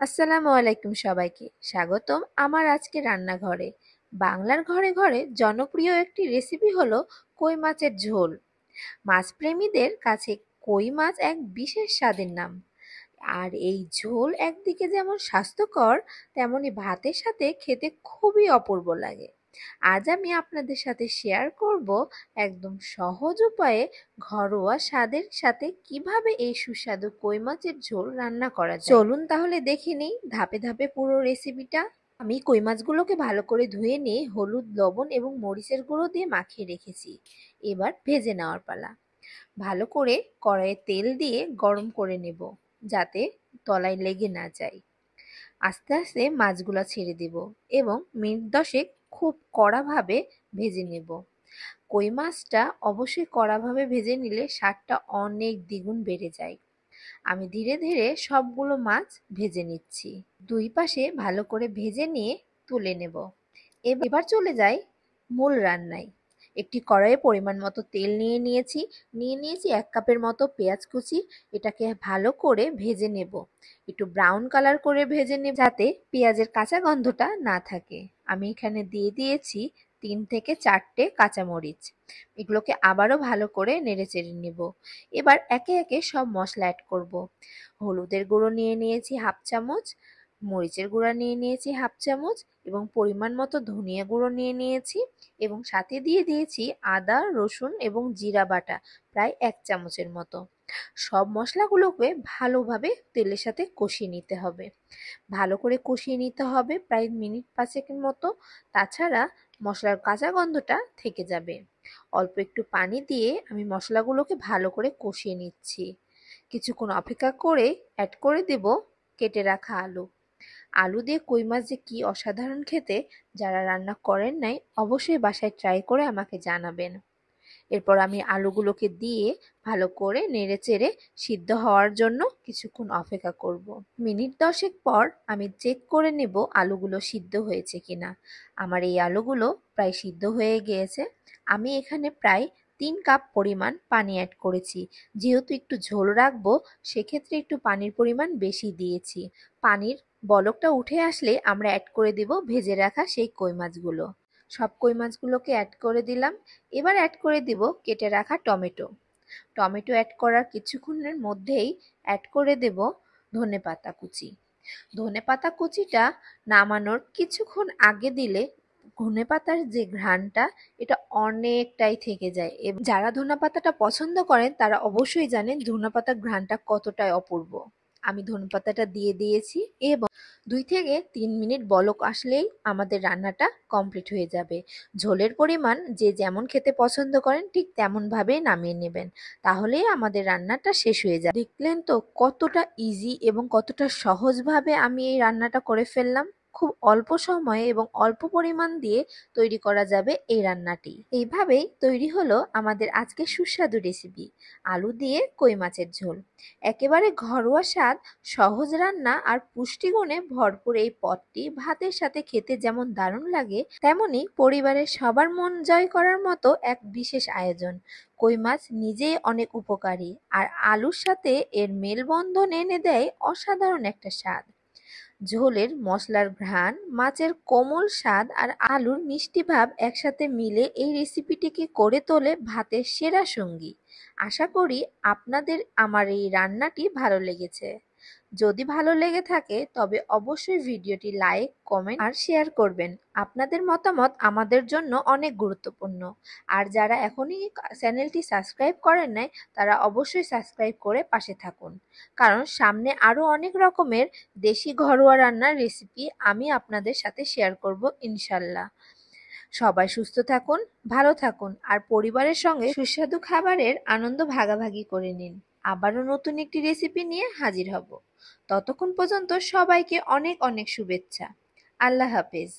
আসসালামু আলাইকুম সবাইকে স্বাগতম আমার আজকে রান্নাঘরে। বাংলার ঘরে ঘরে জনপ্রিয় একটি রেসিপি হলো কই মাছের ঝোল। মাছপ্রেমীদের কাছে কই মাছ এক বিশেষ স্বাদের নাম। আর এই ঝোল একদিকে যেমন স্বাস্থ্যকর, তেমনি ভাতের সাথে খেতে খুবই অপূর্ব লাগে। আজ আমি আপনাদের সাথে শেয়ার করব একদম সহজ উপায়ে ঘরোয়া স্বাদের সাথে কিভাবে এই সুস্বাদু কই মাছের ঝোল রান্না করা যায়। চলুন তাহলে দেখে নিই ধাপে ধাপে পুরো রেসিপিটা। আমি কই মাছগুলোকে ভালো করে ধুয়ে নিয়ে হলুদ, লবণ এবং মরিচের গুঁড়ো দিয়ে মাখিয়ে রেখেছি। এবার ভেজে নেওয়ার পালা। ভালো করে কড়াইয়ে তেল দিয়ে গরম করে নেব, যাতে তলায় লেগে না যায়। আস্তে আস্তে মাছগুলো ছেড়ে দিব এবং মিনিট 10 খুব কড়াভাবে ভেজে নেব। কই মাছটা অবশ্যই কড়াভাবে ভেজে নিলে স্বাদটা অনেক দ্বিগুণ বেড়ে যায়। আমি ধীরে ধীরে সবগুলো মাছ ভেজে নিচ্ছি। দুই পাশে ভালো করে ভেজে নিয়ে তুলে নেব। এবার চলে যাই মূল রান্নায়। একটি কড়াইয়ে পরিমাণ মতো তেল নিয়ে নিয়েছি 1 কাপের মতো পেঁয়াজ কুচি। এটাকে ভালো করে ভেজে নেব, একটু ব্রাউন কালার করে ভেজে নেব, যাতে পেঁয়াজের কাঁচা গন্ধটা না থাকে। আমি এখানে দিয়ে দিয়েছি 3 থেকে 4টে কাঁচামরিচ। এগুলোকে আবারও ভালো করে নেড়েচেড়ে নেব। এবার একে একে সব মশলা অ্যাড করব। হলুদের গুঁড়ো নিয়ে নিয়েছি 1/2 চামচ, মরিচের গুঁড়া নিয়ে নিয়েছি 1/2 চামচ এবং পরিমাণ মতো ধনিয়া গুঁড়ো নিয়ে নিয়েছি এবং সাথে দিয়ে দিয়েছি আদা, রসুন এবং জিরা বাটা প্রায় 1 চামচের মতো। সব মশলাগুলোকে ভালোভাবে তেলের সাথে কষিয়ে নিতে হবে। ভালো করে কষিয়ে নিতে হবে প্রায় মিনিট 5 মতো, তাছাড়া মশলার কাঁচা গন্ধটা থেকে যাবে। অল্প একটু পানি দিয়ে আমি মশলাগুলোকে ভালো করে কষিয়ে নিচ্ছি। কিছুক্ষণ অপেক্ষা করে অ্যাড করে দেব কেটে রাখা আলু। আলু দিয়ে কই মাছ যে কি অসাধারণ খেতে, যারা রান্না করেন নাই অবশ্যই বাসায় ট্রাই করে আমাকে জানাবেন। এরপর আমি আলুগুলোকে দিয়ে ভালো করে নেড়েচেড়ে সিদ্ধ হওয়ার জন্য কিছুক্ষণ অপেক্ষা করব। মিনিট 10 পর আমি চেক করে নেব আলুগুলো সিদ্ধ হয়েছে কিনা। আমার এই আলুগুলো প্রায় সিদ্ধ হয়ে গিয়েছে। আমি এখানে প্রায় 3 কাপ পরিমাণ পানি অ্যাড করেছি। যেহেতু একটু ঝোল রাখবো, সেক্ষেত্রে একটু পানির পরিমাণ বেশি দিয়েছি। পানির বলকটা উঠে আসলে আমরা অ্যাড করে দিব ভেজে রাখা সেই কই মাছগুলো। সব কই মাছগুলোকে অ্যাড করে দিলাম। এবার অ্যাড করে দিব কেটে রাখা টমেটো। টমেটো অ্যাড করার কিছুক্ষণের মধ্যেই অ্যাড করে দেব ধনেপাতা কুচি। ধনেপাতা কুচিটা নামানোর কিছুক্ষণ আগে দিলে ধনেপাতার যে ঘ্রাণটা, এটা অনেকটাই থেকে যায়। এবং যারা ধনেপাতাটা পছন্দ করেন তারা অবশ্যই জানেন ধনেপাতার ঘ্রাণটা কতটাই অপূর্ব। আমি ধনেপাতাটা দিয়ে দিয়েছি এবং 2 থেকে 3 মিনিট বলক আসলেই আমাদের রান্নাটা কমপ্লিট হয়ে যাবে। ঝোলের পরিমাণ যে যেমন খেতে পছন্দ করেন ঠিক তেমনভাবেই নামিয়ে নেবেন, তাহলেই আমাদের রান্নাটা শেষ হয়ে যাবে। দেখলেন তো কতটা ইজি এবং কতটা সহজভাবে আমি এই রান্নাটা করে ফেললাম। খুব অল্প সময়ে এবং অল্প পরিমাণ দিয়ে তৈরি করা যাবে এই রান্নাটি। এইভাবেই তৈরি হলো আমাদের আজকে সুস্বাদু রেসিপি, আলু দিয়ে কই মাছের ঝোল। একেবারে ঘরোয়া স্বাদ, সহজ রান্না আর পুষ্টিগুণে ভরপুর এই পদটি ভাতের সাথে খেতে যেমন দারুণ লাগে, তেমনি পরিবারের সবার মন জয় করার মতো এক বিশেষ আয়োজন। কই মাছ নিজেই অনেক উপকারী, আর আলুর সাথে এর মেলবন্ধন এনে দেয় অসাধারণ একটা স্বাদ। ঝোলের মশলার ঘ্রাণ, মাছের কোমল স্বাদ আর আলুর মিষ্টি ভাব একসাথে মিলে এই রেসিপিটিকে করে তোলে ভাতের সেরা সঙ্গী। আশা করি আপনাদের আমার এই রান্নাটি ভালো লেগেছে। যদি ভালো লেগে থাকে তবে অবশ্যই ভিডিওটি লাইক, কমেন্ট আর শেয়ার করবেন। আপনাদের মতামত আমাদের জন্য অনেক গুরুত্বপূর্ণ। আর যারা এখনই চ্যানেলটি সাবস্ক্রাইব করেন নাই, তারা অবশ্যই সাবস্ক্রাইব করে পাশে থাকুন, কারণ সামনে আরও অনেক রকমের দেশি ঘরোয়া রান্নার রেসিপি আমি আপনাদের সাথে শেয়ার করব ইনশাল্লাহ। সবাই সুস্থ থাকুন, ভালো থাকুন আর পরিবারের সঙ্গে সুস্বাদু খাবারের আনন্দ ভাগাভাগি করে নিন। আবারও নতুন একটি রেসিপি নিয়ে হাজির হব। ততক্ষণ পর্যন্ত সবাইকে অনেক অনেক শুভেচ্ছা। আল্লাহ হাফেজ।